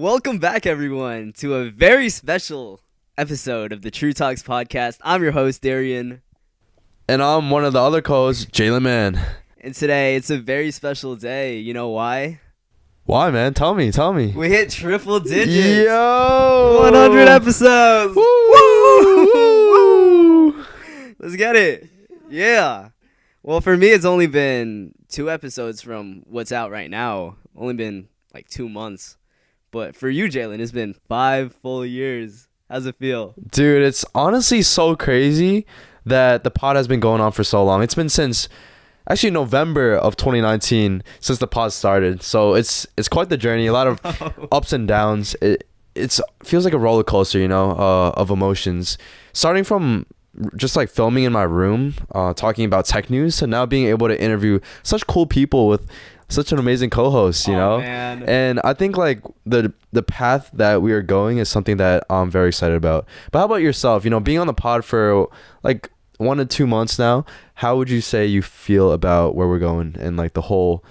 Welcome back, everyone, to a very special episode of the Truetalks podcast. I'm your host, Darian. And I'm one of the other co-hosts, Jaylin Man. And today, it's a very special day. You know why? Why, man? Tell me. We hit triple digits. Yo! 100 episodes. Woo! Let's get it. Yeah. Well, for me, it's only been 2 episodes from what's out right now. Only been like 2 months. But for you, Jaylin, it's been 5 full years. How's it feel? Dude, it's honestly so crazy that the pod has been going on for so long. It's been since actually November of 2019 since the pod started. So it's quite the journey. A lot of ups and downs. It feels like a roller coaster, of emotions. Starting from just like filming in my room, talking about tech news, to now being able to interview such cool people with such an amazing co-host, Man. And I think like the path that we are going is something that I'm very excited about. But how about yourself? Being on the pod for like 1 to 2 months now, how would you say you feel about where we're going and like the whole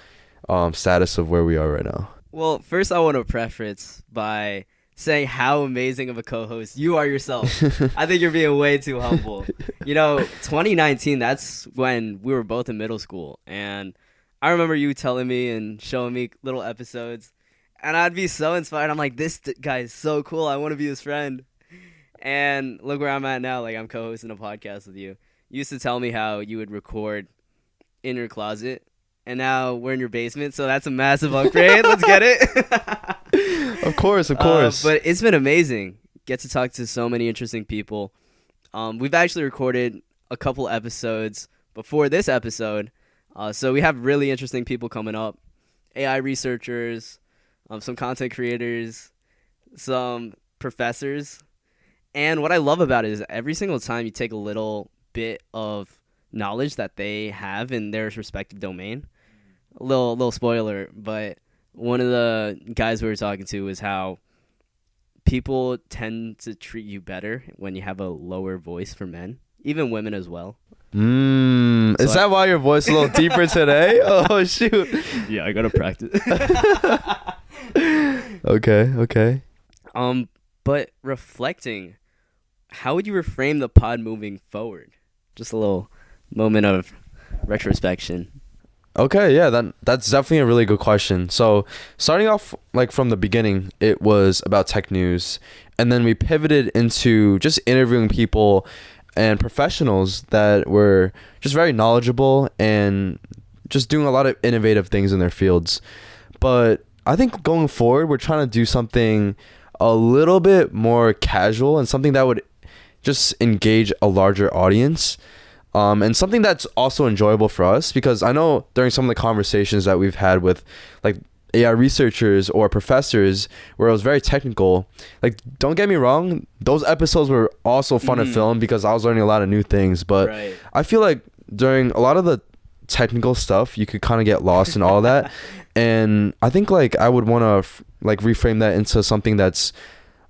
status of where we are right now? Well, first I want to preface by saying how amazing of a co-host you are yourself. I think you're being way too humble. 2019, that's when we were both in middle school, and I remember you telling me and showing me little episodes, and I'd be so inspired. I'm like, this guy is so cool. I want to be his friend. And look where I'm at now. Like, I'm co-hosting a podcast with you. You used to tell me how you would record in your closet, and now we're in your basement, so that's a massive upgrade. Let's get it. Of course. But it's been amazing. Get to talk to so many interesting people. We've actually recorded a couple episodes before this episode. So we have really interesting people coming up. AI researchers, some content creators, some professors. And what I love about it is every single time you take a little bit of knowledge that they have in their respective domain. A little spoiler, but one of the guys we were talking to was how people tend to treat you better when you have a lower voice for men, even women as well. Is that why your voice is a little deeper today? Oh, shoot. Yeah, I gotta practice. Okay. But reflecting, how would you reframe the pod moving forward? Just a little moment of retrospection. Okay, yeah, that's definitely a really good question. So starting off like from the beginning, it was about tech news, and then we pivoted into just interviewing people and professionals that were just very knowledgeable and just doing a lot of innovative things in their fields. But I think going forward, we're trying to do something a little bit more casual and something that would just engage a larger audience. And something that's also enjoyable for us, because I know during some of the conversations that we've had with like AI researchers or professors where it was very technical, like, don't get me wrong, those episodes were also fun to film because I was learning a lot of new things. But right. I feel like during a lot of the technical stuff, you could kind of get lost in all that. And I think like I would want to like reframe that into something that's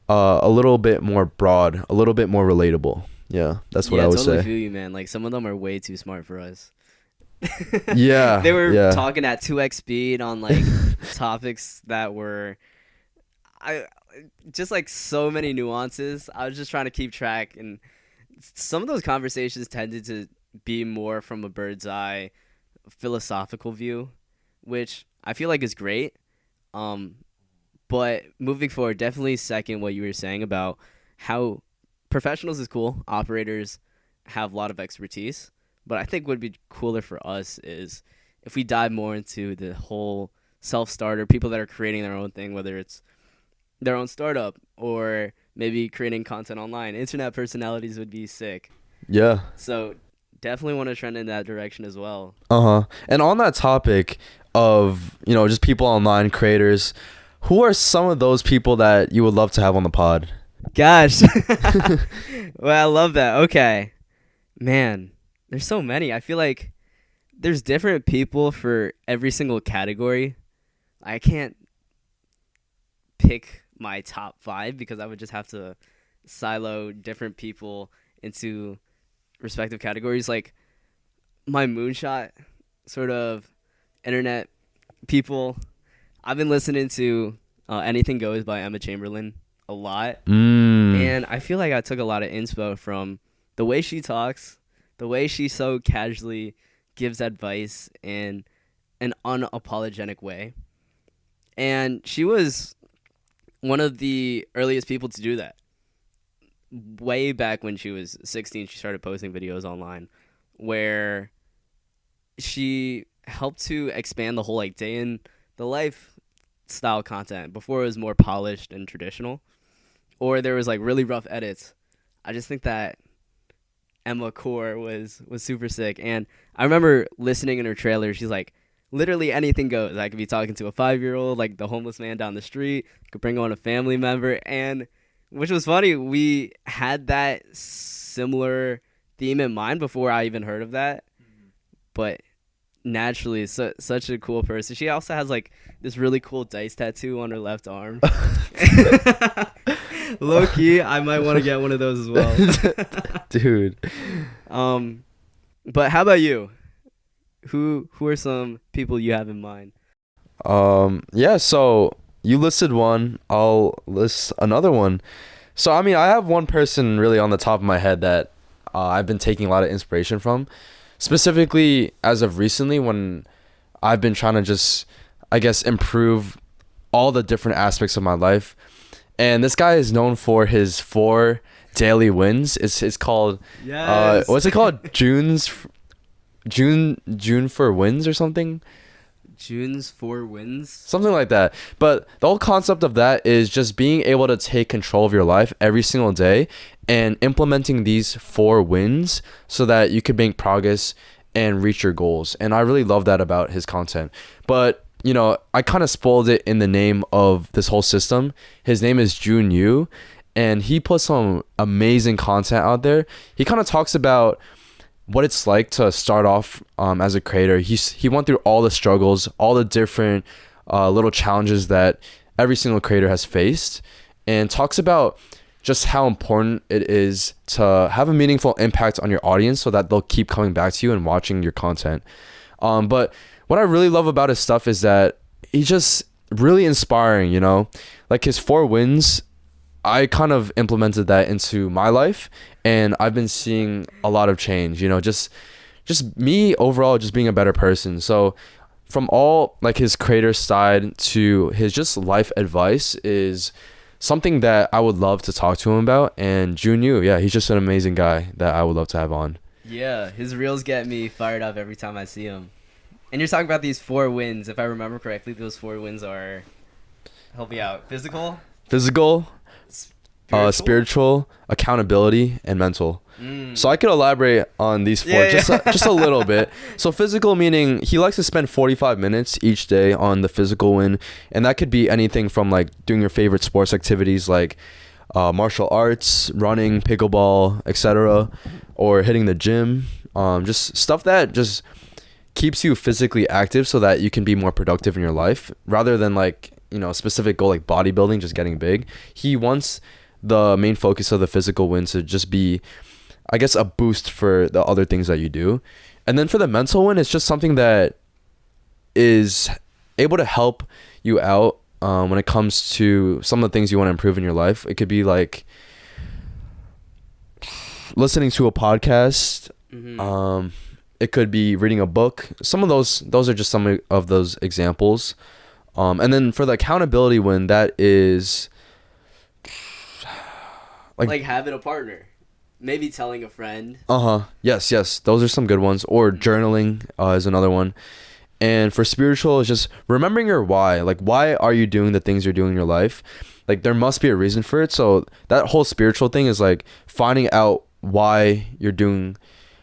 a little bit more broad, a little bit more relatable. Yeah, that's what I would totally say. Feel you, man. Like, some of them are way too smart for us. Yeah. They were yeah. talking at 2x speed on like topics that were just like so many nuances. I was just trying to keep track, and some of those conversations tended to be more from a bird's eye philosophical view, which I feel like is great. But moving forward, definitely second what you were saying about how professionals is cool. Operators have a lot of expertise. But I think what would be cooler for us is if we dive more into the whole self-starter, people that are creating their own thing, whether it's their own startup or maybe creating content online. Internet personalities would be sick. Yeah. So definitely want to trend in that direction as well. And on that topic of, just people online, creators, who are some of those people that you would love to have on the pod? Gosh. Well, I love that. Okay. Man, there's so many. I feel like there's different people for every single category. I can't pick my top 5 because I would just have to silo different people into respective categories. Like, my moonshot sort of internet people, I've been listening to Anything Goes by Emma Chamberlain a lot. Mm. And I feel like I took a lot of inspo from the way she talks, the way she so casually gives advice in an unapologetic way. And she was one of the earliest people to do that. Way back when she was 16, she started posting videos online where she helped to expand the whole like day in the life style content. Before it was more polished and traditional, or there was like really rough edits. I just think that Emma Core was super sick. And I remember listening in her trailer, she's like, literally anything goes. I could be talking to a 5-year-old, like the homeless man down the street, could bring on a family member. And which was funny, we had that similar theme in mind before I even heard of that. But naturally, such a cool person. She also has like this really cool dice tattoo on her left arm. Low key, I might want to get one of those as well. Dude. But how about you? Who are some people you have in mind? Yeah, so you listed one, I'll list another one. So I mean, I have one person really on the top of my head that I've been taking a lot of inspiration from, specifically as of recently when I've been trying to just, I guess, improve all the different aspects of my life. And this guy is known for his 4 daily wins. It's called what's it called? June for wins or something. June's 4 wins, something like that. But the whole concept of that is just being able to take control of your life every single day and implementing these 4 wins so that you could make progress and reach your goals. And I really love that about his content. But you know, I kind of spoiled it in the name of this whole system. His name is Jun Yu, and he puts some amazing content out there. He kind of talks about what it's like to start off as a creator. He went through all the struggles, all the different little challenges that every single creator has faced, and talks about just how important it is to have a meaningful impact on your audience so that they'll keep coming back to you and watching your content. But what I really love about his stuff is that he's just really inspiring, you know? Like his 4 wins, I kind of implemented that into my life, and I've been seeing a lot of change, you know, just me overall just being a better person. So from all like his creator side to his just life advice is something that I would love to talk to him about. And Jun Yu, yeah, he's just an amazing guy that I would love to have on. Yeah, his reels get me fired up every time I see him. And you're talking about these 4 wins. If I remember correctly, those 4 wins are, help me out, physical, spiritual, accountability, and mental. So I could elaborate on these 4 just a little bit. So physical, meaning he likes to spend 45 minutes each day on the physical win, and that could be anything from like doing your favorite sports activities like martial arts, running, pickleball, etc., or hitting the gym. Just stuff that just keeps you physically active so that you can be more productive in your life rather than like, you know, a specific goal like bodybuilding, just getting big. He wants the main focus of the physical win to just be, I guess, a boost for the other things that you do. And then for the mental win, it's just something that is able to help you out when it comes to some of the things you want to improve in your life. It could be like listening to a podcast. It could be reading a book. Some of those are just some of those examples. And then for the accountability win, that is like having a partner, maybe telling a friend. Yes, those are some good ones. Or journaling is another one. And for spiritual, it's just remembering your why. Like, why are you doing the things you're doing in your life? Like, there must be a reason for it. So that whole spiritual thing is like finding out why you're doing,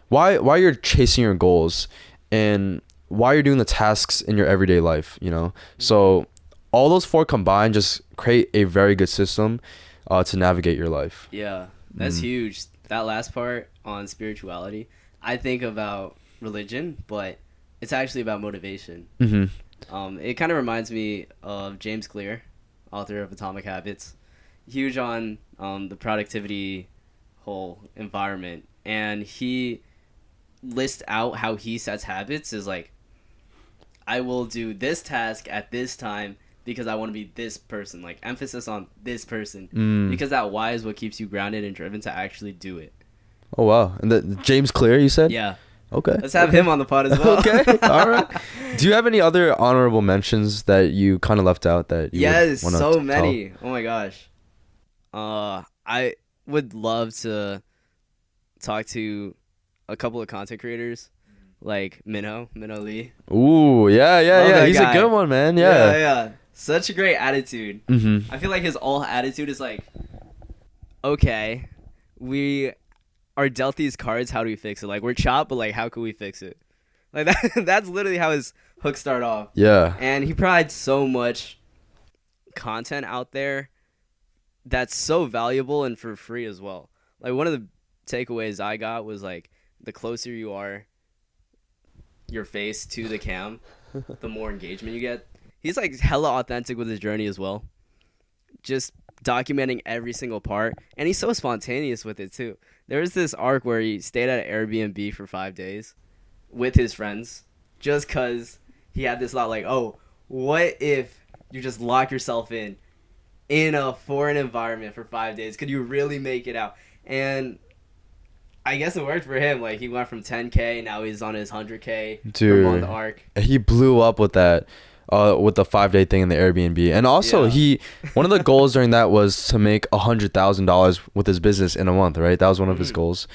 why you're chasing your goals, and why you're doing the tasks in your everyday life, you know? So all those 4 combined just create a very good system to navigate your life. Yeah, that's huge. That last part on spirituality, I think about religion, but it's actually about motivation. It kind of reminds me of James Clear, author of Atomic Habits. Huge on the productivity whole environment, and he lists out how he sets habits is like, I will do this task at this time because I want to be this person. Like, emphasis on this person. Mm. Because that why is what keeps you grounded and driven to actually do it. Oh wow. And James Clear, you said? Yeah. Okay. Let's have him on the pod as well. Okay. All right. Do you have any other honorable mentions that you kind of left out that you Yes, would wanna so tell? many. Oh my gosh. I would love to talk to a couple of content creators like Minho Lee. Ooh, yeah. Love Yeah. that He's guy. a good one, man. Yeah, Yeah. yeah. Such a great attitude. Mm-hmm. I feel like his all attitude is like, okay, we are dealt these cards. How do we fix it? Like, we're chopped, but like, how can we fix it? Like that. That's literally how his hooks start off. Yeah. And he provides so much content out there that's so valuable and for free as well. Like, one of the takeaways I got was like, the closer you are your face to the cam, the more engagement you get. He's like hella authentic with his journey as well, just documenting every single part, and he's so spontaneous with it too. There was this arc where he stayed at an Airbnb for 5 days with his friends just because he had this thought like, oh, what if you just lock yourself in a foreign environment for 5 days? Could you really make it out? And I guess it worked for him. Like, he went from 10K, now he's on his 100K per month arc. He blew up with that, with the 5-day thing in the Airbnb. And also, one of the goals during that was to make $100,000 with his business in a month, right? That was one of his goals.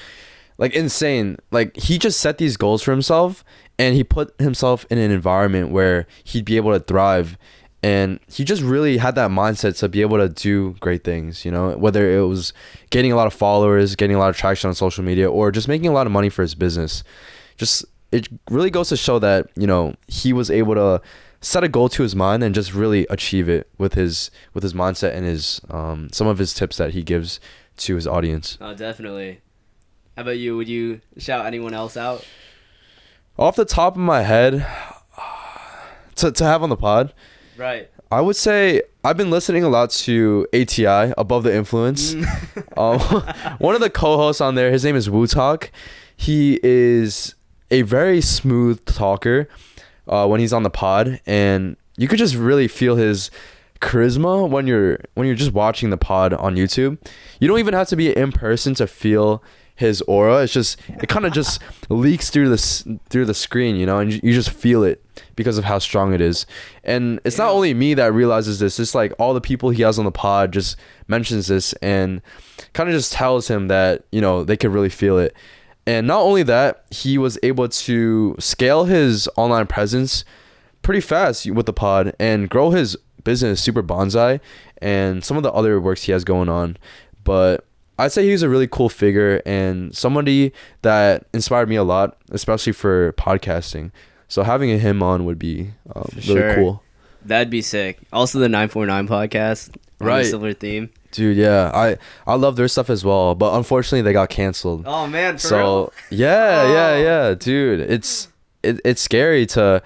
Like, insane. Like, he just set these goals for himself, and he put himself in an environment where he'd be able to thrive. And he just really had that mindset to be able to do great things, you know, whether it was getting a lot of followers, getting a lot of traction on social media, or just making a lot of money for his business. Just, it really goes to show that, you know, he was able to set a goal to his mind and just really achieve it with his mindset and his some of his tips that he gives to his audience. Oh, definitely. How about you? Would you shout anyone else out? Off the top of my head, to have on the pod, Right. I would say I've been listening a lot to ATI, Above the Influence. One of the co-hosts on there, his name is Wu Talk. He is a very smooth talker when he's on the pod, and you could just really feel his charisma when you're just watching the pod on YouTube. You don't even have to be in person to feel his aura. It kind of just leaks through the screen, you know, and you just feel it because of how strong it is. And it's not only me that realizes this, it's like all the people he has on the pod just mentions this and kind of just tells him that, you know, they could really feel it. And not only that, he was able to scale his online presence pretty fast with the pod and grow his business Super Bonsai and some of the other works he has going on. But I'd say he's a really cool figure and somebody that inspired me a lot, especially for podcasting. So having him on would be really cool. That'd be sick. Also, the 949 podcast, right? A similar theme. Dude, yeah, I love their stuff as well, but unfortunately they got canceled. Oh man, for so real? yeah, dude, it's scary to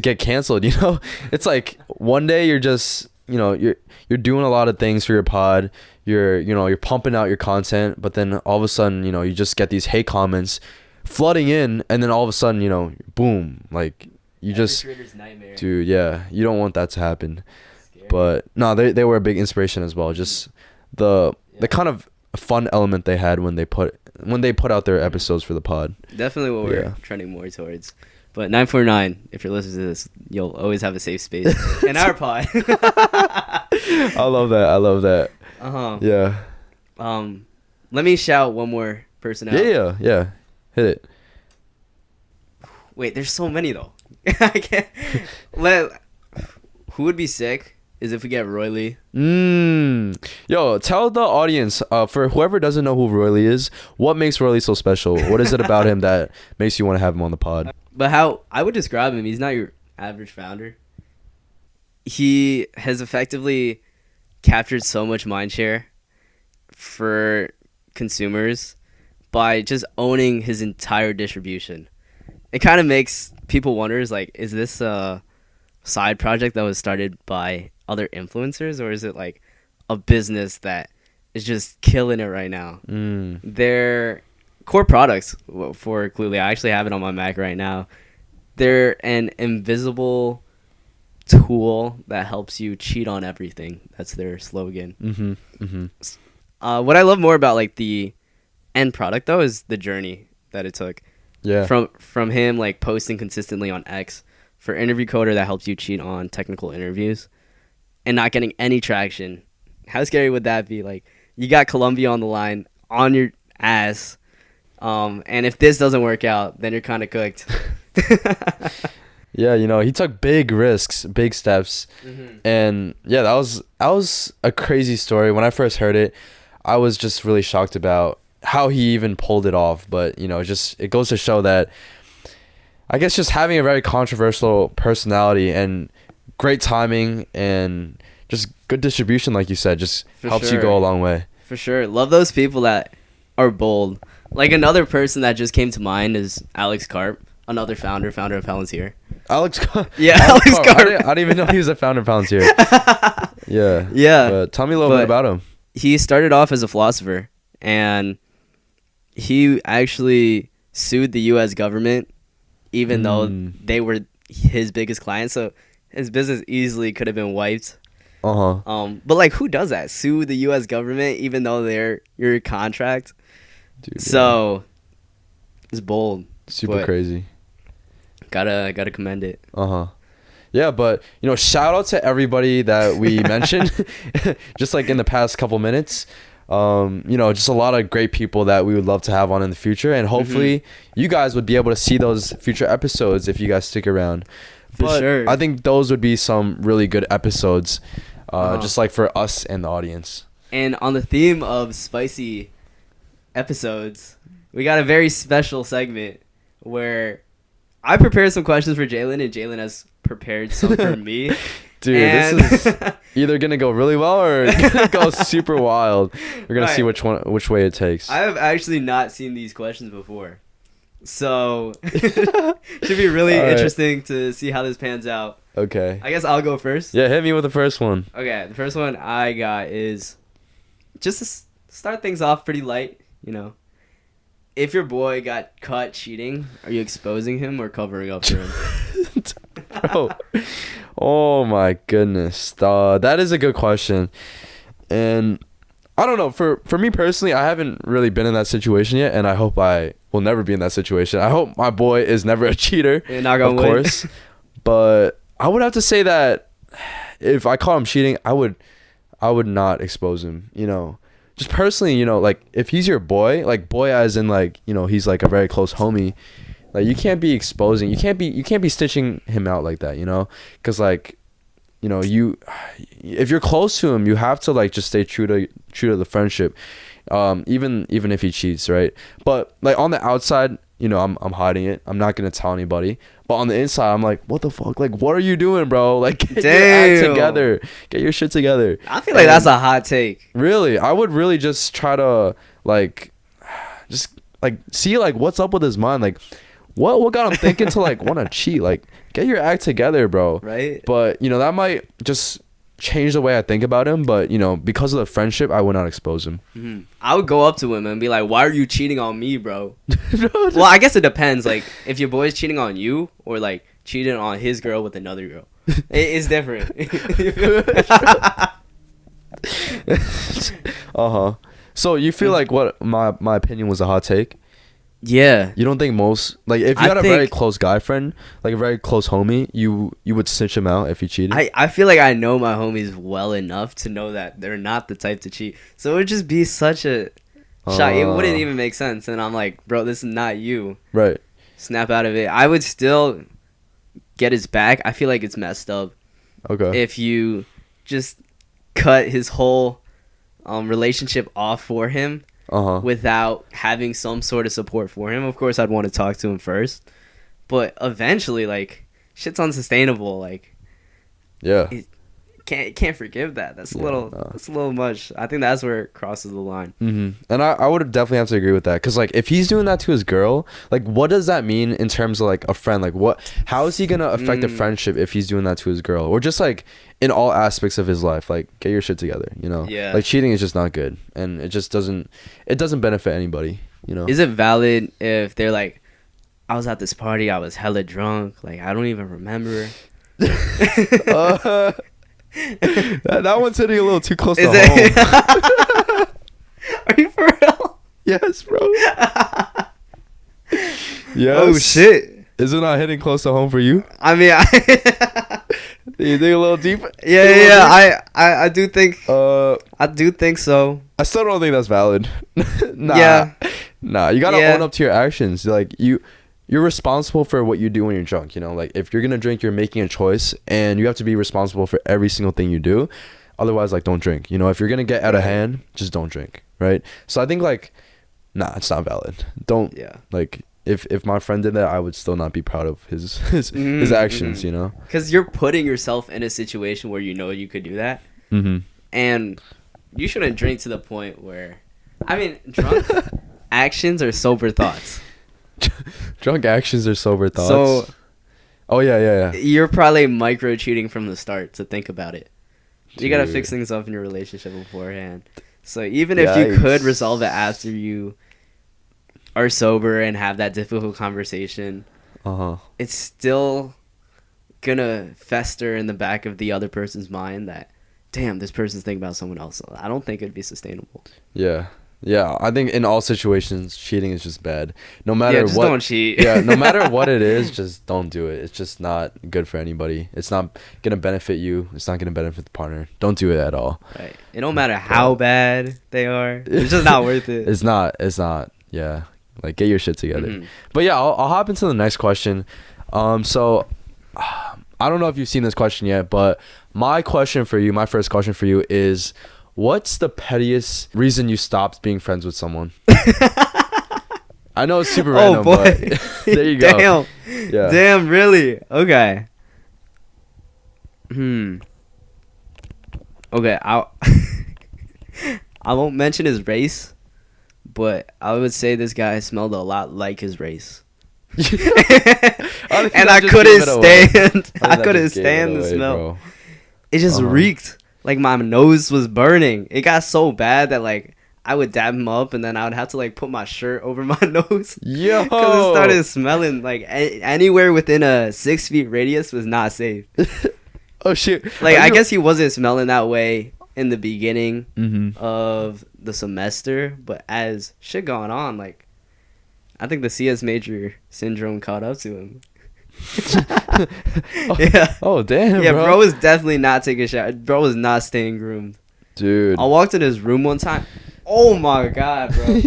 get canceled. You know, it's like one day you're just, you know, you're doing a lot of things for your pod. You're pumping out your content, but then all of a sudden, you know, you just get these hate comments flooding in, and then all of a sudden, you know, boom, like you just, nightmare. dude, yeah, you don't want that to happen. But no, they were a big inspiration as well. Just the kind of fun element they had when they put out their episodes for the pod. Definitely what we're trending more towards. But 949, if you're listening to this, you'll always have a safe space in our pod. I love that. Yeah. Let me shout one more person out. Yeah. Hit it. Wait, there's so many though. I can't. Who would be sick is if we get Roy Lee. Yo, tell the audience, for whoever doesn't know who Roy Lee is, what makes Roy Lee so special? What is it about him that makes you want to have him on the pod? But how I would describe him, he's not your average founder. He has effectively captured so much mindshare for consumers by just owning his entire distribution. It kind of makes people wonder, is this a side project that was started by other influencers, or is it like a business that is just killing it right now? Their core products for Cluely, I actually have it on my Mac right now. They're an invisible tool that helps you cheat on everything. That's their slogan. What I love more about like the end product though is the journey that it took. Yeah. From him like posting consistently on X for interview coder that helps you cheat on technical interviews and not getting any traction. How scary would that be? Like you got Columbia on the line on your ass. And if this doesn't work out, then you're kind of cooked. Yeah, he took big risks, big steps. And yeah, that was a crazy story. When I first heard it, I was just really shocked about how he even pulled it off. But, it goes to show that I guess just having a very controversial personality and great timing and just good distribution, like you said, just helps you go a long way. For sure. Love those people that are bold. Like another person that just came to mind is Alex Karp, another founder of Palantir. Alex Karp. Karp. I didn't even know he was a founder of Palantir. Yeah. But tell me a little bit about him. He started off as a philosopher, and he actually sued the U.S. government, even though they were his biggest client. So his business easily could have been wiped. But like, who does that? Sue the U.S. government even though they're your contract? Dude, so it's bold. Super crazy. Gotta commend it. Yeah, but shout out to everybody that we mentioned, just like in the past couple minutes. Just a lot of great people that we would love to have on in the future, and hopefully you guys would be able to see those future episodes if you guys stick around. For sure. I think those would be some really good episodes, just like for us and the audience. And on the theme of spicy episodes, we got a very special segment where I prepared some questions for Jaylin, and Jaylin has prepared some for me. Dude, this is either gonna go really well or gonna go super wild. We're gonna see which way it takes. I have actually not seen these questions before, so should be really interesting to see how this pans out. Okay. I guess I'll go first. Yeah, hit me with the first one. Okay, the first one I got is just to start things off pretty light. If your boy got caught cheating, are you exposing him or covering up for him? Bro. Oh my goodness. That is a good question. And I don't know, for me personally, I haven't really been in that situation yet, and I hope I will never be in that situation. I hope my boy is never a cheater, of course. But I would have to say that if I caught him cheating, I would not expose him, Just personally, like if he's your boy, like boy as in like, he's like a very close homie. Like you can't be exposing, you can't be stitching him out like that, because like, if you're close to him, you have to like just stay true to the friendship, even if he cheats, right? But like on the outside, I'm hiding it. I'm not gonna tell anybody. But on the inside, I'm like, what the fuck? Like, what are you doing, bro? Like, get your act together. Get your shit together. I feel like that's a hot take. Really, I would really just try to like, just like see like what's up with his mind, like. What got him thinking to like want to cheat? Like, get your act together, bro. Right. But that might just change the way I think about him. But because of the friendship, I would not expose him. I would go up to him and be like, "Why are you cheating on me, bro?" Well, I guess it depends. Like, if your boy's cheating on you or like cheating on his girl with another girl, it's different. So you feel like what my opinion was a hot take? Yeah. You don't think most, like, if you had a very close guy friend, like a very close homie, you would snitch him out if he cheated? I feel like I know my homies well enough to know that they're not the type to cheat. So it would just be such a shot. It wouldn't even make sense. And I'm like, bro, this is not you. Right. Snap out of it. I would still get his back. I feel like it's messed up. Okay. If you just cut his whole relationship off for him. Without having some sort of support for him. Of course, I'd want to talk to him first, but eventually, like, shit's unsustainable. Like, yeah, can't forgive that. That's a little much. I think that's where it crosses the line. And I would definitely have to agree with that, because like if he's doing that to his girl, like what does that mean in terms of like a friend? Like how is he gonna affect a friendship if he's doing that to his girl, or just like in all aspects of his life? Like, get your shit together, Yeah. Like cheating is just not good, and it doesn't benefit anybody, Is it valid if they're like, I was at this party, I was hella drunk, like I don't even remember? That one's hitting a little too close to Is home. it? Are you for real? Yes, bro. Yes. Oh shit! Is it not hitting close to home for you? I mean, You dig a little deep? yeah. I do think. I do think so. I still don't think that's valid. Nah. Yeah. Nah, you gotta Yeah. own up to your actions. Like you're responsible for what you do when you're drunk. You know, like if you're gonna drink, you're making a choice, and you have to be responsible for every single thing you do. Otherwise, like, don't drink. You know, if you're gonna get out of hand, just don't drink. Right. So I think like, nah, it's not valid. Don't. Yeah. Like if my friend did that, I would still not be proud of his actions. You know. Because you're putting yourself in a situation where you know you could do that, and you shouldn't drink to the point where, I mean, drunk actions are sober thoughts. Drunk actions are sober thoughts. So, oh yeah. you're probably micro cheating from the start. To think about it, you gotta Dude. fix things up in your relationship beforehand. So even if you could resolve it after you are sober and have that difficult conversation, it's still gonna fester in the back of the other person's mind that, damn, this person's thinking about someone else. I don't think it'd be sustainable. Yeah. I think in all situations, cheating is just bad. No matter Yeah, just what. don't cheat. Yeah, no matter what it is, just don't do it. It's just not good for anybody. It's not gonna benefit you. It's not gonna benefit the partner. Don't do it at all. Right. It don't matter how bad they are. It's just not worth it. It's not. Yeah. Like, get your shit together. But yeah, I'll hop into the next question. So I don't know if you've seen this question yet, but my first question for you is, what's the pettiest reason you stopped being friends with someone? I know it's super random, but there you go. Damn. Yeah. Damn, really? Okay. Okay, I won't mention his race, but I would say this guy smelled a lot like his race. And I couldn't stand the smell. Bro. It just reeked. Like, my nose was burning. It got so bad that, like, I would dab him up and then I would have to, like, put my shirt over my nose. Yo. Because it started smelling. Like, anywhere within a 6 feet radius was not safe. Oh, shit. Like, I guess he wasn't smelling that way in the beginning of the semester. But as shit going on, like, I think the CS major syndrome caught up to him. Yeah. Oh, damn, Yeah, bro. bro was definitely not taking a shower. Bro was not staying groomed. Dude. I walked in his room one time. Oh my god, bro!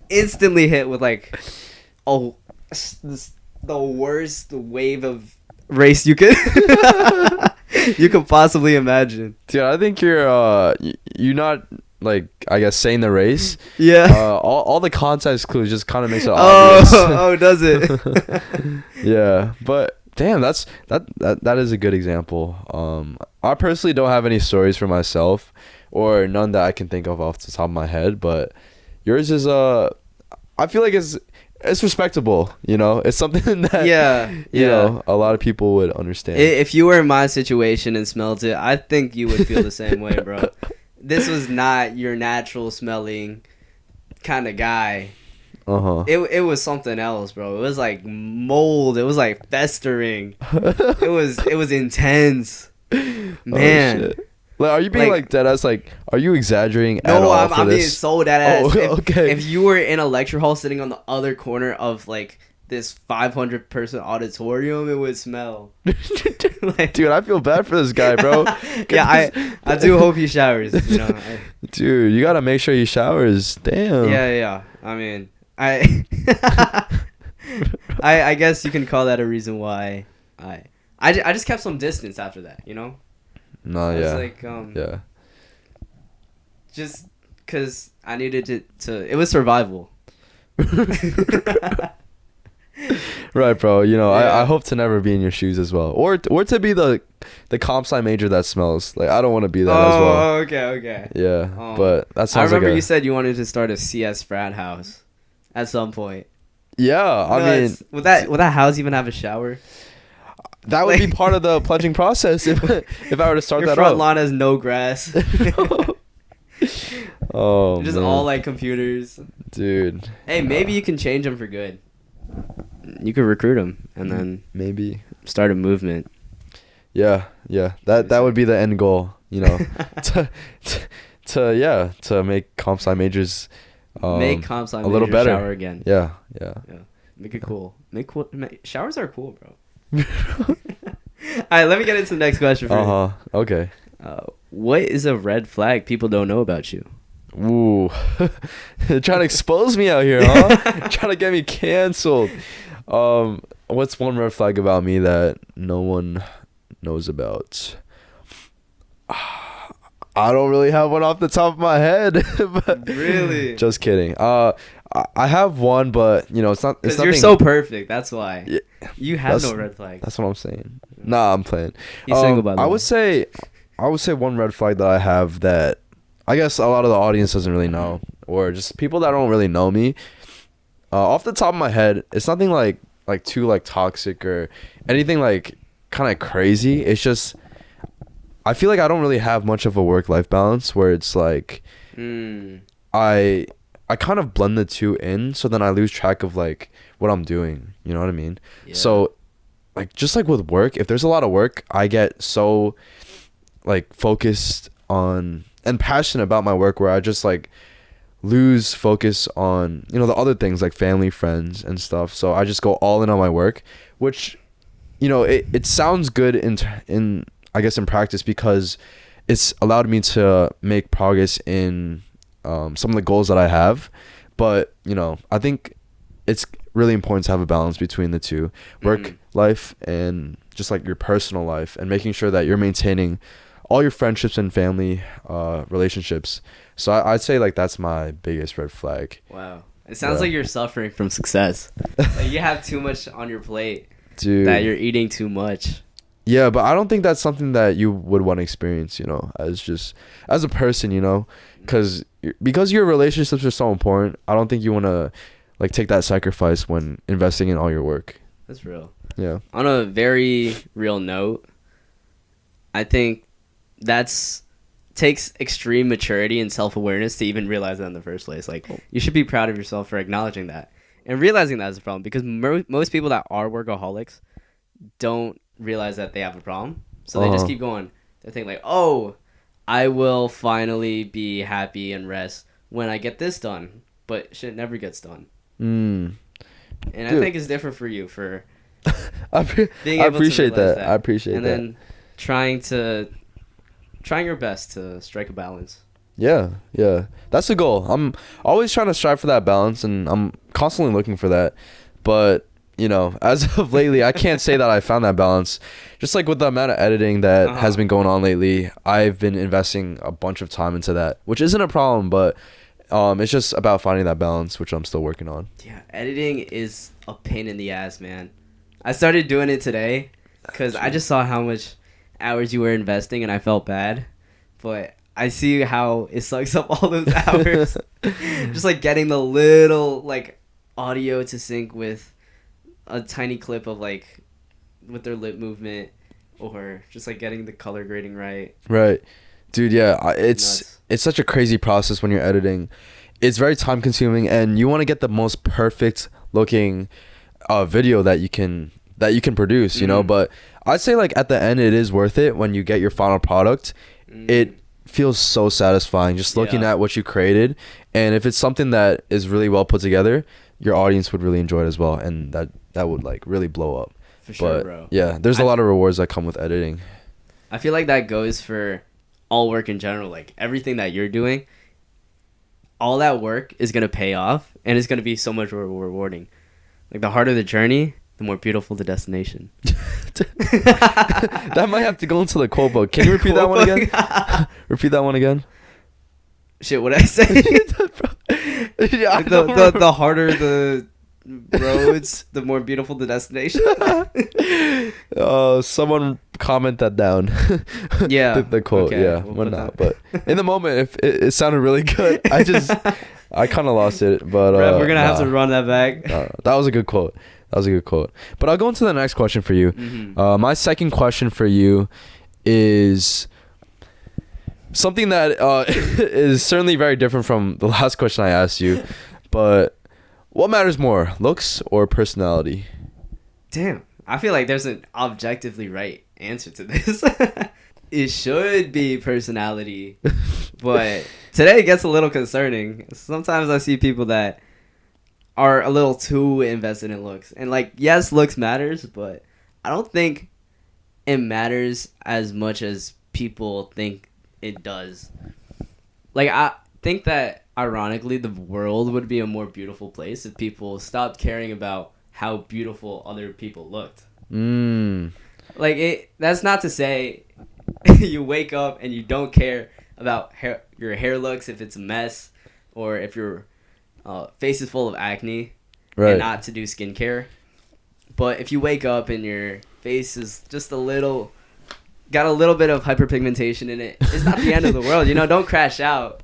Instantly hit with like, the worst wave of race you could you could possibly imagine. Dude, I think you're not, like, I guess, saying the race. Yeah. All the context clues just kind of makes it obvious. Oh, does it? Yeah, but damn, that is a good example. I personally don't have any stories for myself, or none that I can think of off the top of my head. But yours is I feel like it's respectable. You know, it's something that you know, a lot of people would understand. If you were in my situation and smelled it, I think you would feel the same way, bro. This was not your natural smelling kind of guy. It was something else, bro. It was like mold. It was like festering. It was intense, man. Oh, shit. Like, are you being like dead ass? Like, are you exaggerating at all? No, I'm being this? so dead ass. Okay. If you were in a lecture hall sitting on the other corner of like this 500 person auditorium, it would smell. Like, dude, I feel bad for this guy, bro. Yeah, I do hope he showers. You know, dude, you gotta make sure he showers. Damn. Yeah. I mean, I guess you can call that a reason why I just kept some distance after that. You know. No, yeah. Like, yeah. Just because I needed to. It was survival. Right, bro. You know, Yeah. I hope to never be in your shoes as well, or to be the comp sci major that smells. Like, I don't want to be that as well. Oh, okay. Yeah, but that sounds. I remember like you said you wanted to start a CS frat house at some point. Yeah, I mean, would that house even have a shower? that would be part of the pledging process if I were to start Your that front up. lawn has no grass. Oh, Just man. all like computers. Dude. Hey, maybe you can change them for good. You could recruit them and then maybe start a movement. Yeah, yeah. That would be the end goal, you know, to to make comp sci majors Make comp sci a little major better. shower again. Yeah, yeah. Yeah. Make it cool. Showers are cool, bro. All right, let me get into the next question for you. Okay. What is a red flag people don't know about you? Ooh. Trying to expose me out here, huh? Trying to get me canceled. What's one red flag about me that no one knows about? I don't really have one off the top of my head. But Really? Just kidding. I have one, but you know, it's not. It's Because you're so perfect. That's why. Yeah, you have no red flags. That's what I'm saying. Nah, I'm playing. He's single, by the way. I would say one red flag that I have that I guess a lot of the audience doesn't really know, or just people that don't really know me. Off the top of my head, it's nothing like too like toxic or anything like kind of crazy. It's just I feel like I don't really have much of a work-life balance where it's like I kind of blend the two in, so then I lose track of like what I'm doing. You know what I mean? Yeah. So like just like with work, if there's a lot of work, I get so like focused on and passionate about my work where I just like lose focus on, you know, the other things like family, friends and stuff. So I just go all in on my work, which, you know, it sounds good in I guess in practice because it's allowed me to make progress in some of the goals that I have. But, you know, I think it's really important to have a balance between the two, work life and just like your personal life, and making sure that you're maintaining all your friendships and family relationships. So I'd say like that's my biggest red flag. Wow. It sounds like you're suffering from success. Like you have too much on your plate. Dude. That you're eating too much. Yeah, but I don't think that's something that you would want to experience, you know, as a person, you know, because your relationships are so important. I don't think you want to like take that sacrifice when investing in all your work. That's real. Yeah. On a very real note, I think takes extreme maturity and self-awareness to even realize that in the first place. Like, you should be proud of yourself for acknowledging that and realizing that is a problem, because most people that are workaholics don't realize that they have a problem. So they just keep going. They think like, oh, I will finally be happy and rest when I get this done. But shit never gets done. And dude, I think it's different for you for being able appreciate to realize that. I appreciate and that. And then trying your best to strike a balance. Yeah. That's the goal. I'm always trying to strive for that balance, and I'm constantly looking for that. But, you know, as of lately, I can't say that I found that balance. Just like with the amount of editing that has been going on lately, I've been investing a bunch of time into that, which isn't a problem, but it's just about finding that balance, which I'm still working on. Yeah, editing is a pain in the ass, man. I started doing it today because I just saw how much hours you were investing, and I felt bad. But I see how it sucks up all those hours. Just like getting the little like audio to sync with a tiny clip of like with their lip movement, or just like getting the color grading right. Right. Dude, yeah, it's such a crazy process when you're editing. It's very time consuming, and you want to get the most perfect looking video that you can produce, you know, but I'd say like at the end it is worth it when you get your final product. It feels so satisfying just looking at what you created, and if it's something that is really well put together, your audience would really enjoy it as well, and that would like really blow up. For sure, bro. Yeah, there's a lot of rewards that come with editing. I feel like that goes for all work in general. Like everything that you're doing, all that work is gonna pay off, and it's gonna be so much more rewarding. Like the harder the journey, the more beautiful the destination. That might have to go into the quote book. Can you repeat that one again? Repeat that one again. Shit, what did I say? Yeah, the harder the roads, the more beautiful the destination. Someone comment that down. Yeah. The quote. Okay, yeah, we'll not. But in the moment, if it sounded really good, I kind of lost it. But we're gonna have to run that back. That was a good quote. But I'll go into the next question for you. My second question for you is something that is certainly very different from the last question I asked you. But what matters more, looks or personality? Damn, I feel like there's an objectively right answer to this. It should be personality, but today it gets a little concerning. Sometimes I see people that are a little too invested in looks. And, like, yes, looks matters, but I don't think it matters as much as people think it does. Like, I think that, ironically, the world would be a more beautiful place if people stopped caring about how beautiful other people looked. Like, that's not to say you wake up and you don't care about your hair looks, if it's a mess, or if your face is full of acne, and not to do skincare. But if you wake up and your face is just got a little bit of hyperpigmentation in it, it's not the end of the world. Don't crash out.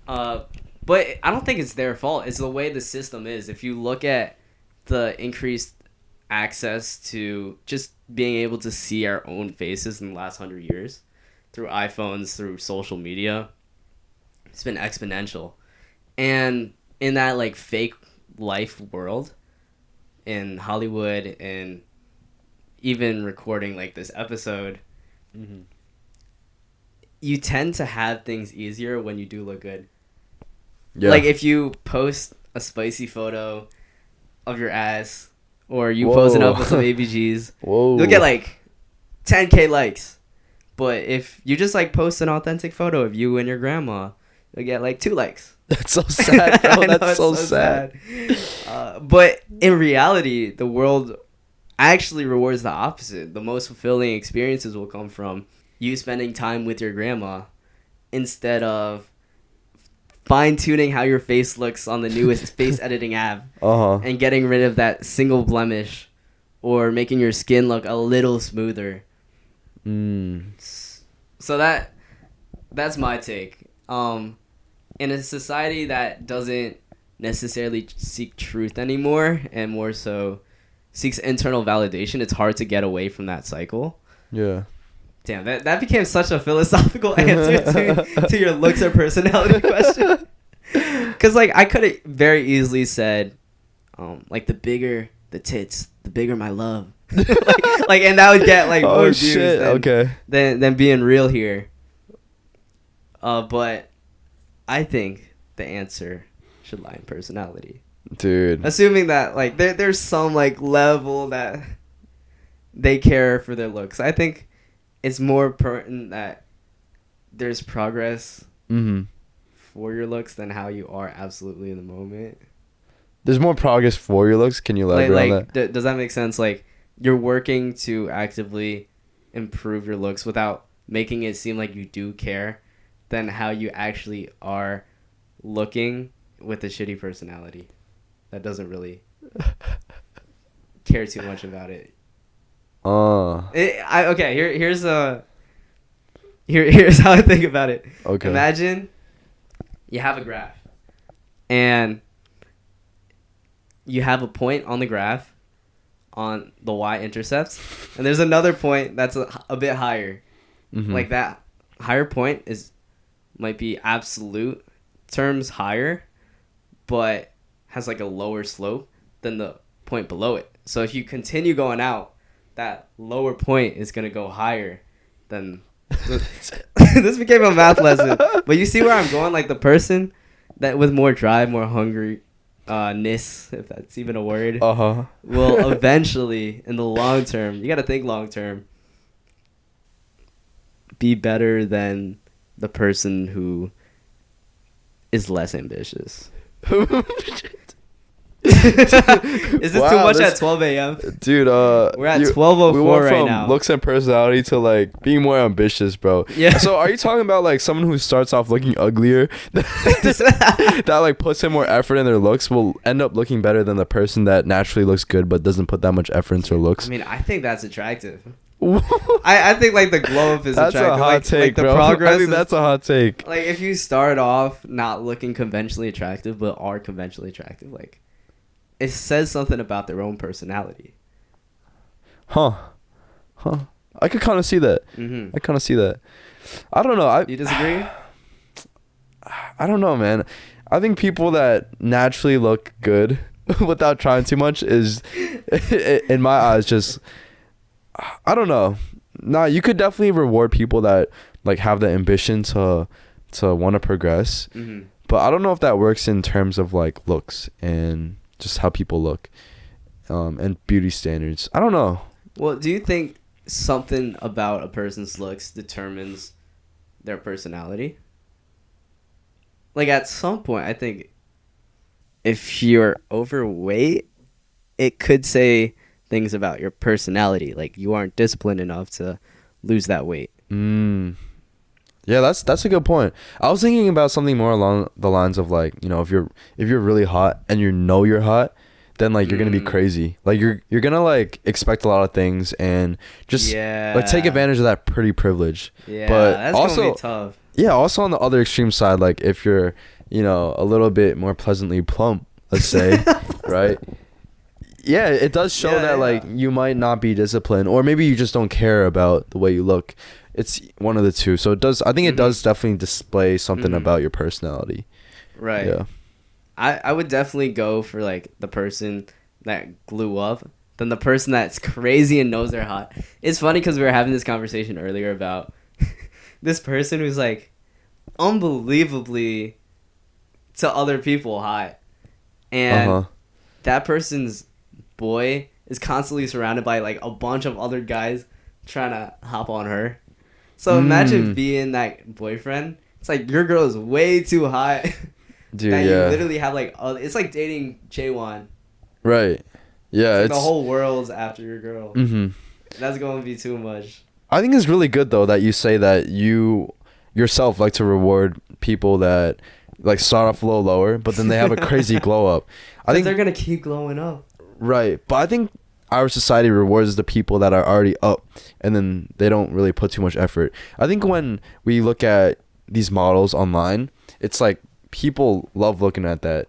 But I don't think it's their fault. It's the way the system is. If you look at the increased access to just being able to see our own faces in the last 100 years through iPhones, through social media, it's been exponential. And in that, like, fake life world in Hollywood, and even recording, like, this episode, you tend to have things easier when you do look good. Yeah. Like, if you post a spicy photo of your ass, or you posing up with some ABGs, you'll get, like, 10K likes. But if you just, like, post an authentic photo of you and your grandma, you'll get, like, 2 likes. That's so sad, bro. That's so sad. But in reality, the world actually rewards the opposite. The most fulfilling experiences will come from you spending time with your grandma instead of fine-tuning how your face looks on the newest face editing app, and getting rid of that single blemish, or making your skin look a little smoother. So that's my take. In a society that doesn't necessarily seek truth anymore, and more so seeks internal validation, it's hard to get away from that cycle. Yeah. Damn, that became such a philosophical answer to your looks or personality question. Because, like, I could have very easily said, like, the bigger the tits, the bigger my love. like, and that would get, like, more views than being real here. But I think the answer should lie in personality. Dude. Assuming that, like, there's some, like, level that they care for their looks. I think it's more important that there's progress for your looks than how you are absolutely in the moment. There's more progress for your looks? Can you elaborate on that? Does that make sense? Like, you're working to actively improve your looks without making it seem like you do care, than how you actually are looking with a shitty personality that doesn't really care too much about it. Here's how I think about it. Okay. Imagine you have a graph, and you have a point on the graph on the y-intercepts, and there's another point that's a bit higher. Like, that higher point might be absolute terms higher, but has, like, a lower slope than the point below it. So if you continue going out, that lower point is going to go higher than... This became a math lesson. But you see where I'm going? Like, the person that with more drive, more hungry, if that's even a word, will eventually, in the long term, you got to think long term, be better than the person who is less ambitious. Is this too much at 12 a.m.? Dude, we're at 12:04 right now. Looks and personality to, like, being more ambitious, bro. Yeah. So are you talking about, like, someone who starts off looking uglier that like puts in more effort in their looks will end up looking better than the person that naturally looks good but doesn't put that much effort into their looks? I mean, I think that's attractive. I think, like, the glow up is that's attractive. That's a hot take, the bro. Progress I think that's a hot take. Like, if you start off not looking conventionally attractive but are conventionally attractive, like, it says something about their own personality. Huh. I could kind of see that. I kind of see that. I don't know. You disagree? I don't know, man. I think people that naturally look good without trying too much is, in my eyes, just... I don't know. Nah, you could definitely reward people that like have the ambition to want to progress. Mm-hmm. But I don't know if that works in terms of like looks and just how people look, and beauty standards. I don't know. Well, do you think something about a person's looks determines their personality? Like at some point, I think if you're overweight, it could say things about your personality. Like you aren't disciplined enough to lose that weight. Yeah, that's a good point. I was thinking about something more along the lines of like, you know, if you're really hot and you know you're hot, then like you're gonna be crazy. Like you're gonna like expect a lot of things and just like take advantage of that pretty privilege. Yeah, but that's also gonna be tough. yeah, also on the other extreme side, like if you're, you know, a little bit more pleasantly plump, let's say, right? Yeah, it does show that like you might not be disciplined, or maybe you just don't care about the way you look. It's one of the two. So it does. I think it does definitely display something about your personality. Right. Yeah. I would definitely go for like the person that glue up than the person that's crazy and knows they're hot. It's funny because we were having this conversation earlier about this person who's like unbelievably to other people hot, and that person's boy is constantly surrounded by like a bunch of other guys trying to hop on her. So imagine being that boyfriend. It's like your girl is way too hot. Dude, that yeah. you literally have like it's like dating Jaylin. Right. Yeah, it's like the whole world's after your girl. That's going to be too much. I think it's really good though that you say that you yourself like to reward people that like start off a little lower, but then they have a crazy glow up. I think they're gonna keep glowing up. Right, but I think our society rewards the people that are already up, and then they don't really put too much effort. I think when we look at these models online, it's like people love looking at that.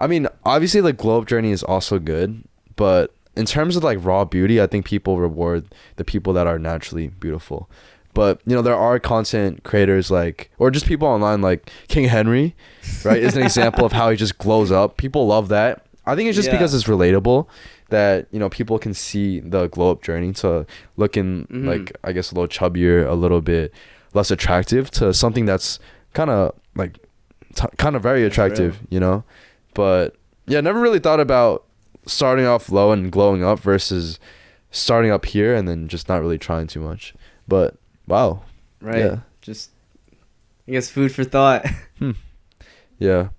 I mean, obviously the glow up journey is also good, but in terms of like raw beauty, I think people reward the people that are naturally beautiful. But, you know, there are content creators like, or just people online like King Henry, right, is an example of how he just glows up. People love that. I think it's just because it's relatable that, you know, people can see the glow up journey to looking like, I guess, a little chubbier, a little bit less attractive to something that's kind of like kind of very attractive, you know. But yeah, never really thought about starting off low and glowing up versus starting up here and then just not really trying too much. But wow, right, just I guess food for thought. Yeah.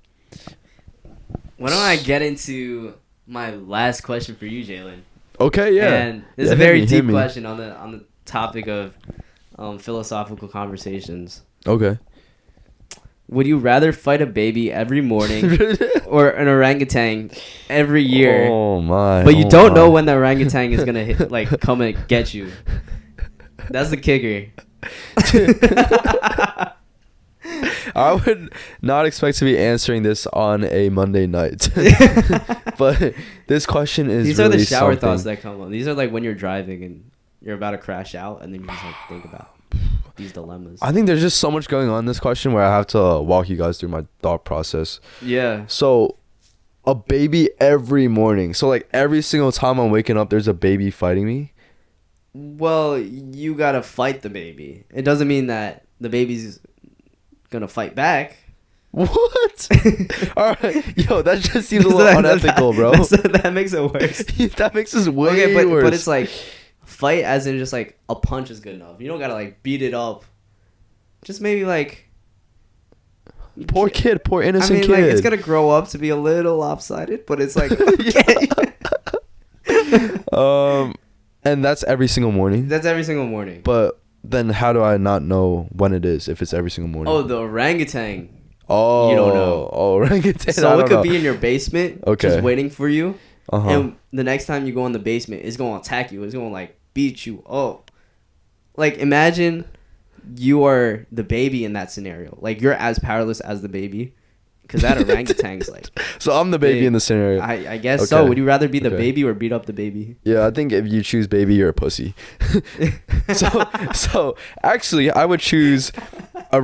Why don't I get into my last question for you, Jaylin? Okay, yeah. And this is a very deep question on the topic of philosophical conversations. Okay. Would you rather fight a baby every morning or an orangutan every year? Oh my! But you don't know when the orangutan is gonna hit, like come and get you. That's the kicker. I would not expect to be answering this on a Monday night. But this question is These really are the shower something. thoughts that come on. These are like when you're driving and you're about to crash out and then you just like think about these dilemmas. I think there's just so much going on in this question where I have to walk you guys through my thought process. Yeah. So, a baby every morning. So like every single time I'm waking up, there's a baby fighting me. Well, you gotta fight the baby. It doesn't mean that the baby's gonna fight back. What? All right, yo, that just seems a little unethical, bro. That makes it worse. That makes us way worse. But it's like fight as in just like a punch is good enough. You don't gotta like beat it up. Just maybe like poor kid, poor innocent kid. Like it's gonna grow up to be a little lopsided, but it's like and that's every single morning. That's every single morning. But then how do I not know when it is if it's every single morning? Oh, the orangutan. Oh, you don't know. Oh, orangutan. So it could be in your basement, just waiting for you. Uh-huh. And the next time you go in the basement, it's gonna attack you. It's gonna like beat you up. Like imagine you are the baby in that scenario. Like you're as powerless as the baby, because that orangutan's like. So I'm the baby in the scenario. I guess so. Would you rather be the baby or beat up the baby? Yeah, I think if you choose baby, you're a pussy. So actually, I would choose one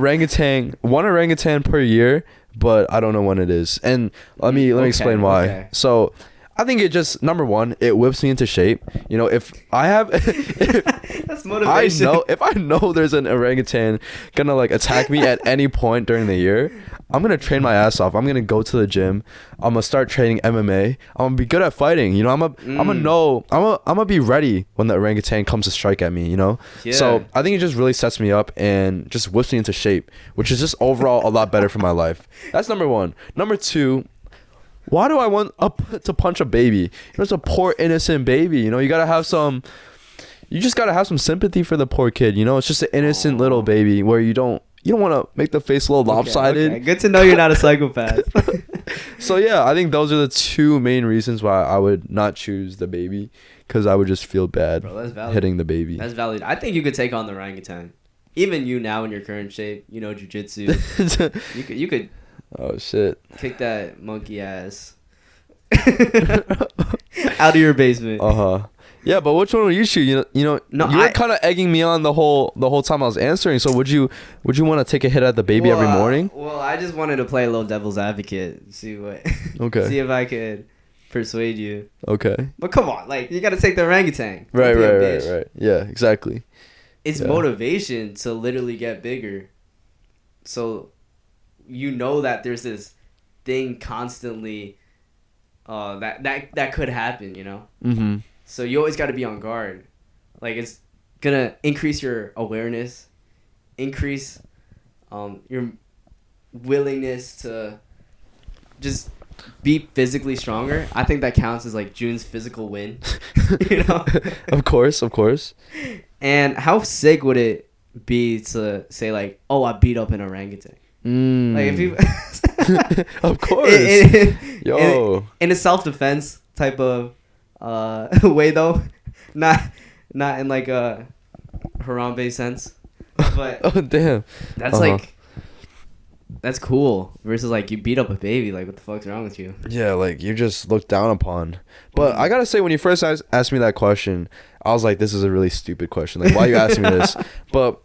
orangutan per year, but I don't know when it is. And let me explain why. Okay. So I think it just, number one, it whips me into shape. You know, if I have, That's motivation. if I know there's an orangutan gonna like attack me at any point during the year, I'm gonna train my ass off. I'm gonna go to the gym. I'm gonna start training MMA. I'm gonna be good at fighting. You know, I'm gonna be ready when the orangutan comes to strike at me. You know, Yeah. so I think it just really sets me up and just whips me into shape, which is just overall a lot better for my life. That's number one. Number two. Why do I want to punch a baby? You know, it's a poor innocent baby. You know, you just gotta have some sympathy for the poor kid. You know, it's just an innocent little baby where you don't want to make the face a little lopsided. Okay. Good to know you're not a psychopath. So yeah, I think those are the two main reasons why I would not choose the baby, because I would just feel bad hitting the baby. That's valid. I think you could take on the orangutan. Even you now in your current shape, you know, jiu-jitsu. you could. Oh shit! Kick that monkey ass out of your basement. Yeah, but which one would you choose? You know, No, you were kind of egging me on the whole time I was answering. So would you want to take a hit at the baby every morning? Well, I just wanted to play a little devil's advocate, see Okay. if I could persuade you. Okay. But come on, like you got to take the orangutan. Right. Yeah, exactly. It's motivation to literally get bigger. So, you know that there's this thing constantly that could happen, you know? Mm-hmm. So you always got to be on guard. Like, it's going to increase your awareness, increase your willingness to just be physically stronger. I think that counts as, like, June's physical win, you know? Of course. And how sick would it be to say, like, oh, I beat up an orangutan? Like if you, of course, in a self-defense type of way though, not in like a Harambe sense, but oh damn, that's like that's cool versus like you beat up a baby. Like what the fuck's wrong with you? Yeah, like you're just looked down upon. But I gotta say, when you first asked me that question, I was like, this is a really stupid question. Like, why are you asking me this? But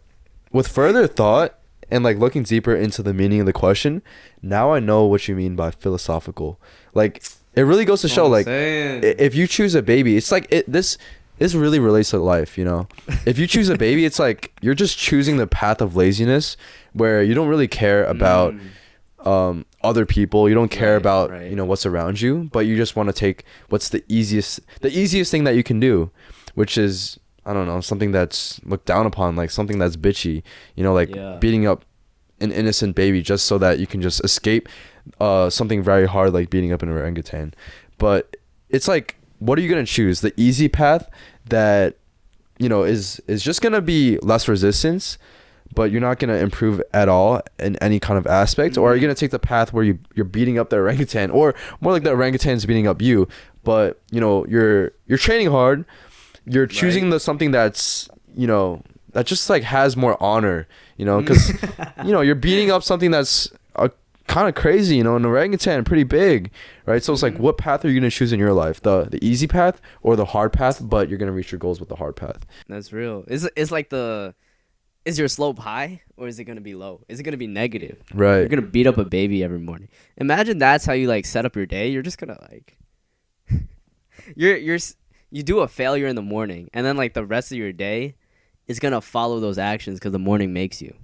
with further thought and like looking deeper into the meaning of the question, now I know what you mean by philosophical. Like it really goes to show, like if you choose a baby, it's like this really relates to life, you know. If you choose a baby, it's like you're just choosing the path of laziness, where you don't really care about other people. You don't care about you know what's around you, but you just want to take what's the easiest thing that you can do, which is, I don't know, something that's looked down upon, like something that's bitchy, you know, like beating up an innocent baby just so that you can just escape something very hard, like beating up an orangutan. But it's like, what are you going to choose? The easy path that, you know, is just going to be less resistance, but you're not going to improve at all in any kind of aspect? Or are you going to take the path where you're beating up the orangutan, or more like the orangutan's beating up you, but, you know, you're training hard, you're choosing something that's, you know, that just like has more honor, you know, because you know, you're beating up something that's kind of crazy, you know, an orangutan, pretty big, right? So it's like, what path are you going to choose in your life? The easy path or the hard path, but you're going to reach your goals with the hard path? That's real. It's like is your slope high or is it going to be low? Is it going to be negative? Right. You're going to beat up a baby every morning. Imagine that's how you like set up your day. You're just going to like you do a failure in the morning, and then like the rest of your day is going to follow those actions because the morning makes you.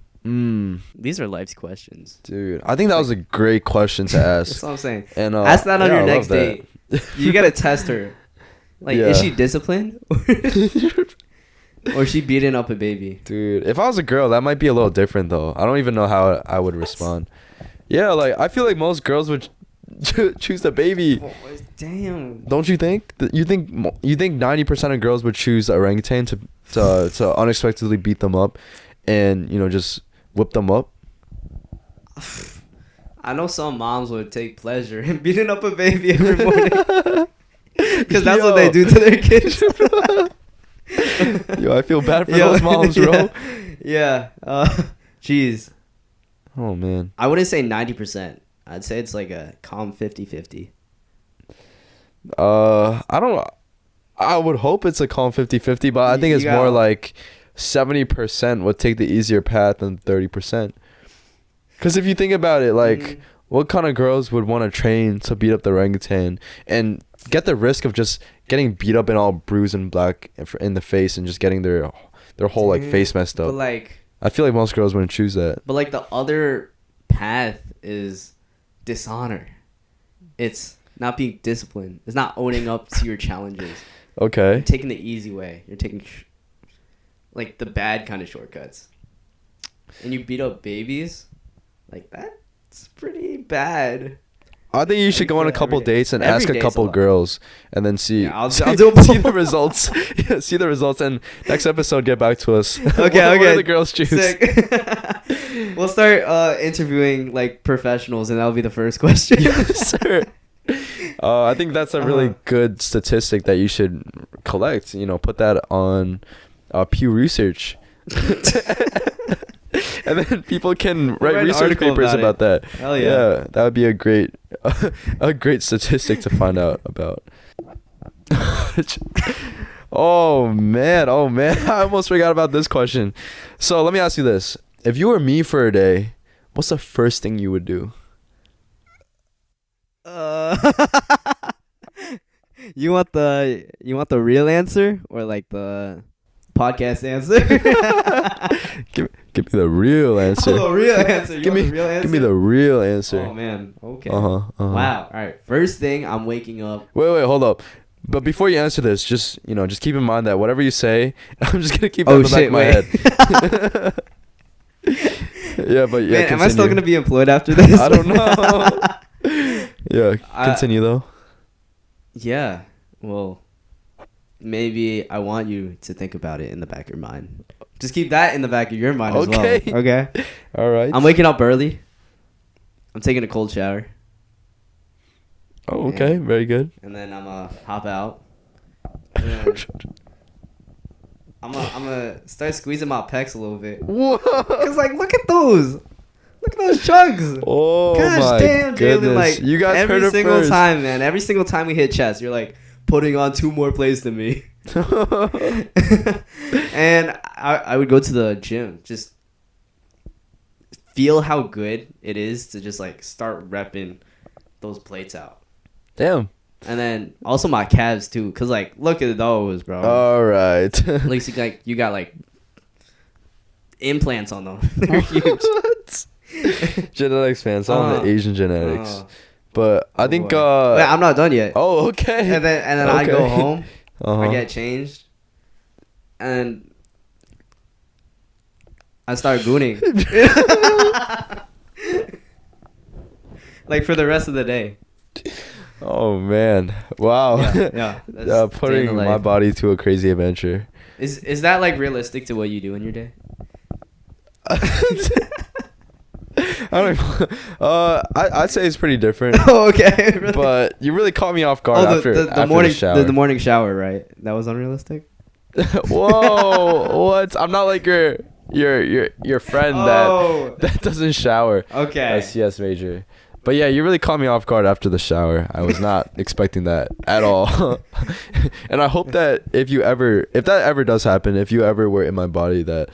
These are life's questions. Dude, I think that was a great question to ask. That's what I'm saying. And ask that on your next date. You got to test her. Like, is she disciplined? Or is she beating up a baby? Dude, if I was a girl, that might be a little different, though. I don't even know how I would respond. Yeah, like, I feel like most girls would choose the baby. Oh, damn. Don't you think? You think 90% of girls would choose the orangutan to unexpectedly beat them up and, you know, just whip them up? I know some moms would take pleasure in beating up a baby every morning. Because that's what they do to their kids. Yo, I feel bad for those moms, bro. Yeah. Jeez. Oh, man. I wouldn't say 90%. I'd say it's like a calm 50-50. I don't know. I would hope it's a calm 50-50, but I think it's more like 70% would take the easier path than 30%. Because if you think about it, like, what kind of girls would want to train to beat up the orangutan and get the risk of just getting beat up and all bruised and black in the face and just getting their whole like face messed up? But like, I feel like most girls wouldn't choose that. But like the other path is dishonor. It's not being disciplined. It's not owning up to your challenges. Okay. You're taking the easy way. You're taking like the bad kind of shortcuts. And you beat up babies, like that's pretty bad. I think you should go on a couple dates and ask a couple girls, and then see. Yeah, I'll see, do see the results. Yeah, see the results, and next episode get back to us. Okay, what okay. do the girls choose? Sick. We'll start interviewing like professionals, and that'll be the first question. Yes, sir. I think that's a really good statistic that you should collect. You know, put that on Pew Research. And then people can write research papers about that. Hell yeah. Yeah, that would be a great statistic to find out about. Oh man, I almost forgot about this question. So let me ask you this. If you were me for a day, what's the first thing you would do? You want the real answer or like the podcast answer? Give me the real answer. Oh, the real answer. Give me the real answer. Oh man. Okay. Wow. All right. First thing, I'm waking up. Wait, hold up. But before you answer this, just keep in mind that whatever you say, I'm just gonna keep that in the back of my head. Yeah, but yeah. Man, am I still gonna be employed after this? I don't know. Yeah, continue though. Yeah. Well, maybe I want you to think about it in the back of your mind. Just keep that in the back of your mind as well. Okay. All right. I'm waking up early. I'm taking a cold shower. Oh, okay. Very good. And then I'm gonna hop out. And I'm gonna start squeezing my pecs a little bit. Whoa. Cause like, look at those. Look at those chugs. Oh, gosh my damn, goodness. Jaylin. Like, you guys every heard it single first. time, man. Every single time we hit chest, you're like putting on 2 more plays than me. And I would go to the gym, just feel how good it is to just like start repping those plates out. Damn. And then also my calves too, cause like look at those, bro. All right. At least you got like implants on them. They're huge. Genetics, man. It's all in the Asian genetics. But I think Wait, I'm not done yet. Oh, okay. And then I Okay. go home. Uh-huh. I get changed, and I start gooning. Like for the rest of the day. Oh man! Wow. Yeah. Putting my body to a crazy adventure. Is that like realistic to what you do in your day? I don't know. I'd say it's pretty different. Oh, okay. Really? But you really caught me off guard after the shower. The morning shower, right? That was unrealistic. Whoa! What? I'm not like your friend that doesn't shower. Okay. A CS major. But yeah, you really caught me off guard after the shower. I was not expecting that at all. And I hope that if that ever does happen, if you ever were in my body, that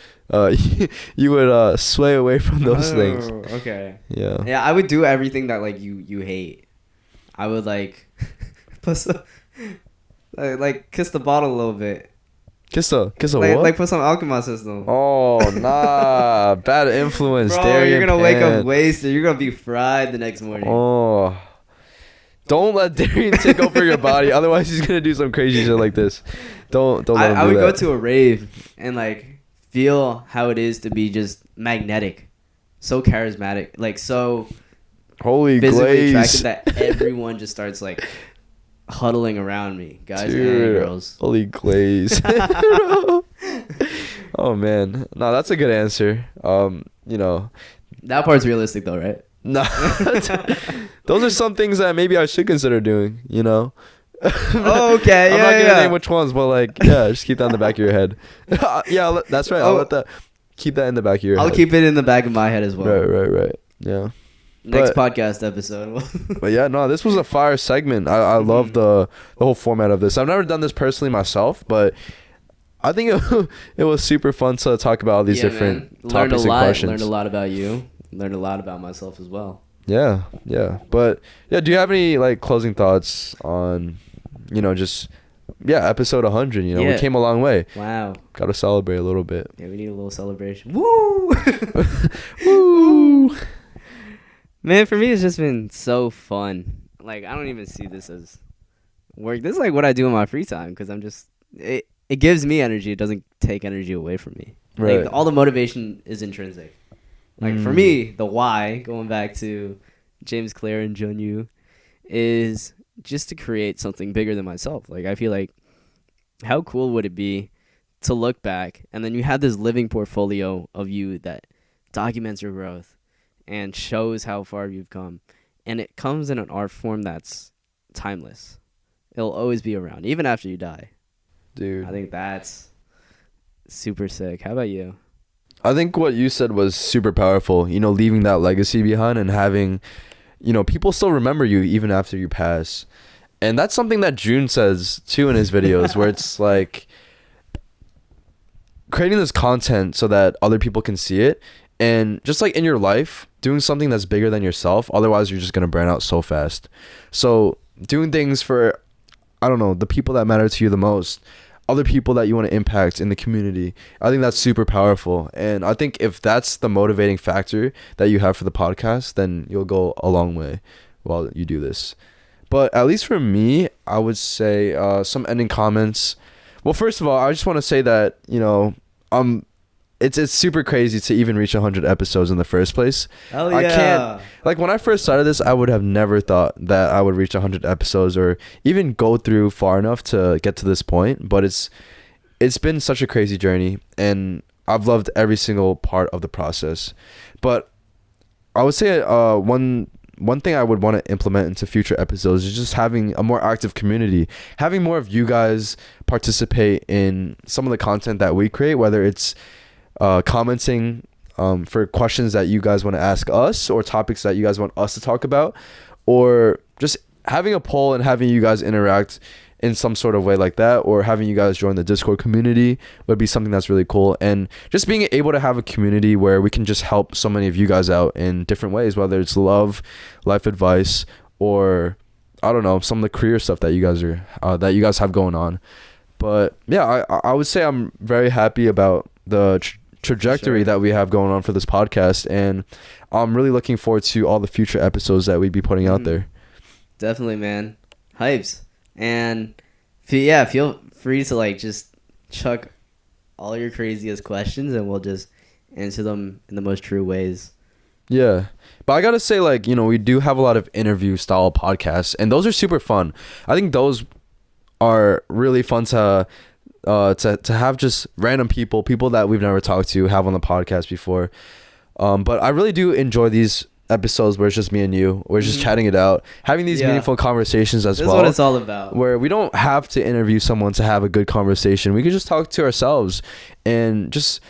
you would sway away from those things. Okay. Yeah. Yeah, I would do everything that like you hate. I would like put some, like kiss the bottle a little bit. Kiss a like, what? Like put some alcohol system. Oh nah, bad influence. Bro, Darian you're gonna Pan. wake up wasted. You're gonna be fried the next morning. Oh, don't let Darian take over your body. Otherwise, he's gonna do some crazy shit like this. Don't let him do I would that. go to a rave and like feel how it is to be just magnetic, so charismatic, like so Holy physically glaze. attractive that everyone just starts like huddling around me, guys Dude, and girls. Holy glaze. Oh man, no, that's a good answer. That part's realistic though, right? Nah, those are some things that maybe I should consider doing. Oh, okay. I'm not gonna yeah. name which ones, but like, yeah, just keep that in the back of your head. Yeah, that's right. I'll keep that in the back of your head. I'll keep it in the back of my head as well. Right. Yeah. Next podcast episode. But yeah, no, this was a fire segment. I love the whole format of this. I've never done this personally myself, but I think it was super fun to talk about all these different topics and questions. Learned a lot about you. Learned a lot about myself as well. Yeah, yeah. But yeah, do you have any like closing thoughts on, just episode 100? We Yeah. came a long way. Wow. Got to celebrate a little bit. Yeah, we need a little celebration. Woo! Woo! Man, for me, it's just been so fun. Like, I don't even see this as work. This is like what I do in my free time because it gives me energy. It doesn't take energy away from me. Right. Like, all the motivation is intrinsic. Like, for me, the why, going back to James Clear and Jun Yu, is just to create something bigger than myself. Like, I feel like, how cool would it be to look back and then you have this living portfolio of you that documents your growth and shows how far you've come. And it comes in an art form that's timeless. It'll always be around, even after you die. Dude. I think that's super sick. How about you? I think what you said was super powerful, leaving that legacy behind and having, people still remember you even after you pass. And that's something that June says too in his videos where it's like creating this content so that other people can see it. And just like in your life, doing something that's bigger than yourself. Otherwise, you're just going to burn out so fast. So doing things for, I don't know, the people that matter to you the most, other people that you want to impact in the community. I think that's super powerful. And I think if that's the motivating factor that you have for the podcast, then you'll go a long way while you do this. But at least for me, I would say some ending comments. Well, first of all, I just want to say that, it's super crazy to even reach 100 episodes in the first place. Hell yeah. I can't, like when I first started this, I would have never thought that I would reach 100 episodes or even go through far enough to get to this point. But it's been such a crazy journey and I've loved every single part of the process. But I would say one thing I would want to implement into future episodes is just having a more active community, having more of you guys participate in some of the content that we create, whether it's commenting for questions that you guys want to ask us or topics that you guys want us to talk about, or just having a poll and having you guys interact in some sort of way like that, or having you guys join the Discord community would be something that's really cool. And just being able to have a community where we can just help so many of you guys out in different ways, whether it's love, life advice, or I don't know, some of the career stuff that you guys have going on. But yeah, I would say I'm very happy about the trajectory that we have going on for this podcast, and I'm really looking forward to all the future episodes that we'd be putting out there. Definitely, man. Hypes. And feel free to like just chuck all your craziest questions and we'll just answer them in the most true ways. Yeah. But I gotta say, like, we do have a lot of interview style podcasts and those are super fun. I think those are really fun to have just random people that we've never talked to have on the podcast before. But I really do enjoy these episodes where it's just me and you. We're just chatting it out, having these meaningful conversations as well. That's what it's all about. Where we don't have to interview someone to have a good conversation. We could just talk to ourselves and just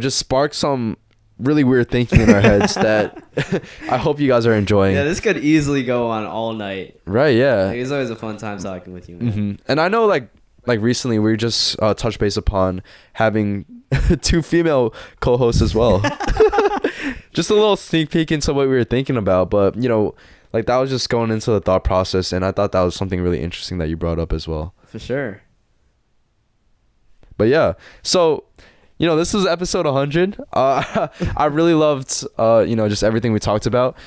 spark some really weird thinking in our heads that I hope you guys are enjoying. Yeah, this could easily go on all night. Right, yeah. Like, it's always a fun time talking with you, man. Mm-hmm. And I know like recently we just touched base upon having 2 female co-hosts as well. Just a little sneak peek into what we were thinking about, but like that was just going into the thought process, and I thought that was something really interesting that you brought up as well. For sure. But yeah, so this is episode 100. I really loved just everything we talked about,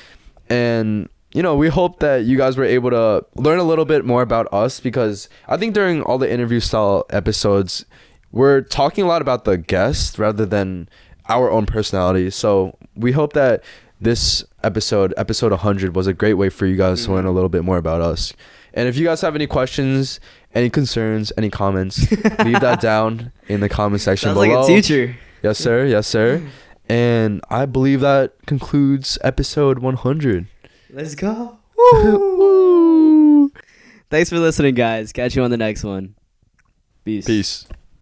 and we hope that you guys were able to learn a little bit more about us, because I think during all the interview style episodes, we're talking a lot about the guest rather than our own personality. So we hope that this episode 100, was a great way for you guys to learn a little bit more about us. And if you guys have any questions, any concerns, any comments, leave that down in the comment section Sounds below. like a teacher. Yes, sir. Yes, sir. And I believe that concludes episode 100. Let's go. Woo! Thanks for listening, guys. Catch you on the next one. Peace. Peace.